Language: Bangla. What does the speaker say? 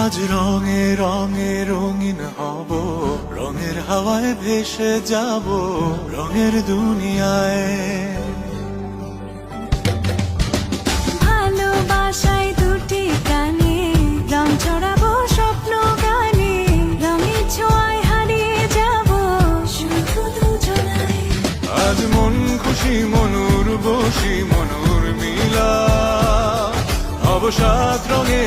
আজ রঙে রঙে রঙিন হব, রঙের হাওয়ায় ভেসে যাব রঙের দুনিয়ায়। ভালোবাসায় দুটি কানে রং ছড়াবো স্বপ্ন গানে, রঙের ছোঁয়ায় হারিয়ে যাব শুধু দুজনায়। আজ মন খুশি মনুর বসি মনুর মিলা, হব সাত রঙে